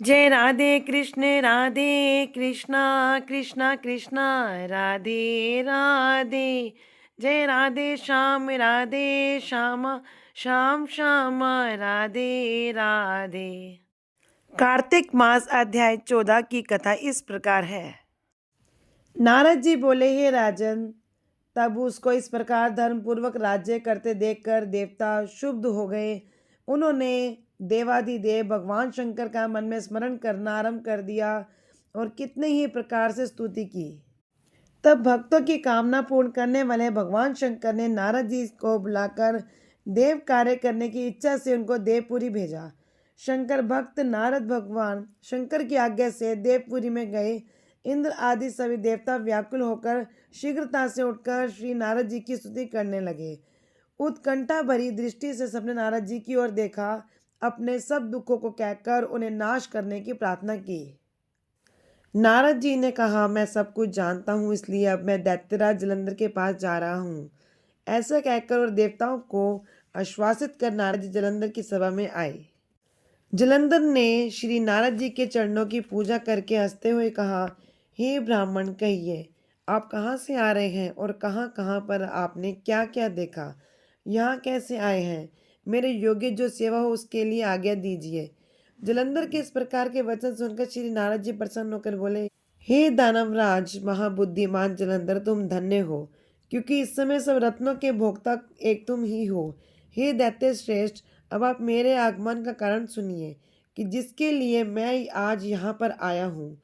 जय राधे कृष्णा कृष्णा कृष्णा राधे राधे। जय राधे श्याम श्याम श्याम राधे राधे। कार्तिक मास अध्याय 14 की कथा इस प्रकार है। नारद जी बोले, हे राजन, तब उसको इस प्रकार धर्म पूर्वक राज्य करते देखकर देवता क्षुब्ध हो गए। उन्होंने देवाधिदेव भगवान शंकर का मन में स्मरण करना आरंभ कर दिया और कितने ही प्रकार से स्तुति की। तब भक्तों की कामना पूर्ण करने वाले भगवान शंकर ने नारद जी को बुलाकर देव कार्य करने की इच्छा से उनको देवपुरी भेजा। शंकर भक्त नारद भगवान शंकर की आज्ञा से देवपुरी में गए। इंद्र आदि सभी देवता व्याकुल होकर शीघ्रता से उठकर श्री नारद जी की स्तुति करने लगे। उत्कंठा भरी दृष्टि से सबने नारद जी की ओर देखा। अपने सब दुखों को कहकर उन्हें नाश करने की प्रार्थना की। नारद जी ने कहा, मैं सब कुछ जानता हूँ, इसलिए अब मैं दैत्यराज जलंधर के पास जा रहा हूँ। ऐसा कहकर और देवताओं को आश्वासित कर नारद जी जलंधर की सभा में आए। जलंधर ने श्री नारद जी के चरणों की पूजा करके हंसते हुए कहा, हे ब्राह्मण, कहिए आप कहाँ से आ रहे हैं और कहाँ कहाँ पर आपने क्या क्या देखा, यहाँ कैसे आए हैं? मेरे योग्य जो सेवा हो उसके लिए आज्ञा दीजिए। जलंधर के इस प्रकार के वचन सुनकर श्री नारद जी प्रसन्न होकर बोले, हे दानवराज महाबुद्धिमान जलंधर, तुम धन्य हो, क्योंकि इस समय सब रत्नों के भोक्ता एक तुम ही हो। हे दैत्य श्रेष्ठ, अब आप मेरे आगमन का कारण सुनिए कि जिसके लिए मैं आज यहाँ पर आया हूँ।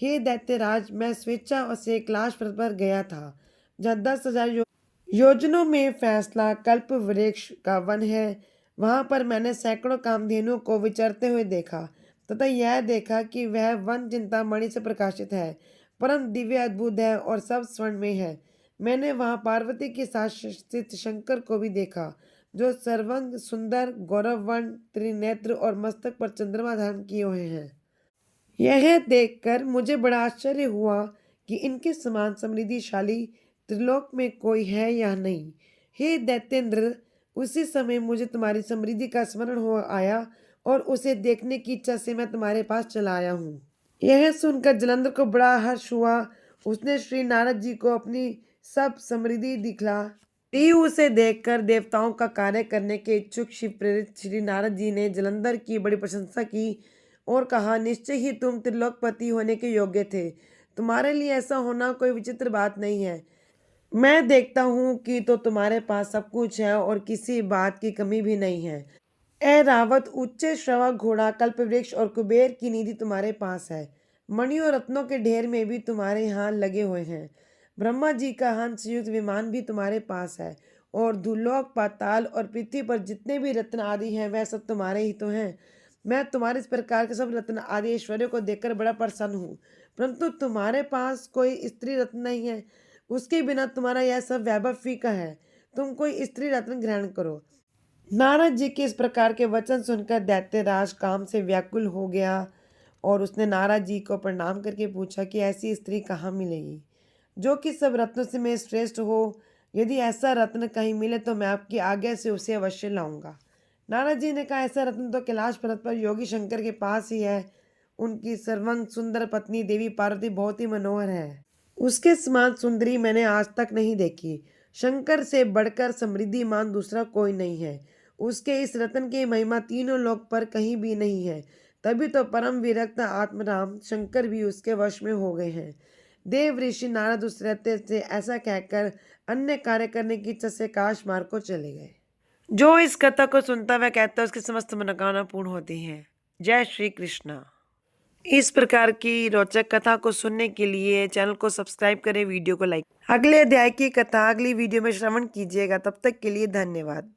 हे दैत्यराज, मैं स्वेच्छा से कैलाश पर्वत पर गया था, जहाँ 10,000 योजनों में फैसला कल्प वृक्ष का वन है। वहां पर मैंने सैकड़ों कामधेनुओं को विचरते हुए देखा तथा यह देखा कि वह वन चिंतामणि से प्रकाशित है, परम दिव्य अद्भुत है और सब स्वर्ण में है। मैंने वहां पार्वती के साथ स्थित शंकर को भी देखा, जो सर्वांग सुंदर, गौरवर्ण, त्रिनेत्र और मस्तक पर चंद्रमा धारण किए हुए हैं। यह देखकर मुझे बड़ा आश्चर्य हुआ कि इनके समान समृद्धिशाली त्रिलोक में कोई है या नहीं। हे दैत्येंद्र, उसी समय मुझे तुम्हारी समृद्धि का स्मरण हो आया और उसे देखने की इच्छा से मैं तुम्हारे पास चला आया हूँ। यह सुनकर जलंधर को बड़ा हर्ष हुआ। उसने श्री नारद जी को अपनी सब समृद्धि दिखला दी। उसे देखकर देवताओं का कार्य करने के इच्छुक शिव प्रेरित श्री नारद जी ने जलंधर की बड़ी प्रशंसा की और कहा, निश्चय ही तुम त्रिलोकपति होने के योग्य थे। तुम्हारे लिए ऐसा होना कोई विचित्र बात नहीं है। मैं देखता हूँ कि तो तुम्हारे पास सब कुछ है और किसी बात की कमी भी नहीं है। ए रावत, उच्च श्रवा घोड़ा, कल्पवृक्ष और कुबेर की निधि तुम्हारे पास है। मणि और रत्नों के ढेर में भी तुम्हारे यहाँ लगे हुए हैं। ब्रह्मा जी का हंस युक्त विमान भी तुम्हारे पास है और धूलोक, पाताल और पृथ्वी पर जितने भी रत्न आदि हैं वह सब तुम्हारे ही तो हैं। मैं तुम्हारे इस प्रकार के सब रत्न आदि ऐश्वर्य को देखकर बड़ा प्रसन्न हूँ, परंतु तुम्हारे पास कोई स्त्री रत्न नहीं है। उसके बिना तुम्हारा यह सब वैभव फीका है। तुम कोई स्त्री रत्न ग्रहण करो। नारद जी के इस प्रकार के वचन सुनकर दैत्यराज काम से व्याकुल हो गया और उसने नारद जी को प्रणाम करके पूछा कि ऐसी स्त्री कहाँ मिलेगी जो कि सब रत्नों से मैं श्रेष्ठ हो। यदि ऐसा रत्न कहीं मिले तो मैं आपकी आज्ञा से उसे अवश्य लाऊंगा। नारद जी ने कहा, ऐसा रत्न तो कैलाश पर्वत पर योगी शंकर के पास ही है। उनकी सर्वांग सुंदर पत्नी देवी पार्वती बहुत ही मनोहर है। उसके समान सुंदरी मैंने आज तक नहीं देखी। शंकर से बढ़कर समृद्धिमान दूसरा कोई नहीं है। उसके इस रत्न की महिमा तीनों लोक पर कहीं भी नहीं है। तभी तो परम विरक्त आत्मराम शंकर भी उसके वश में हो गए हैं। देव ऋषि नारद उस रत्न से ऐसा कहकर अन्य कार्य करने की इच्छा से काश मार्ग को चले गए। जो इस कथा को सुनता वह कहता है उसकी समस्त मनोकामना पूर्ण होती है। जय श्री कृष्णा। इस प्रकार की रोचक कथा को सुनने के लिए चैनल को सब्सक्राइब करें, वीडियो को लाइक। अगले अध्याय की कथा अगली वीडियो में श्रवण कीजिएगा। तब तक के लिए धन्यवाद।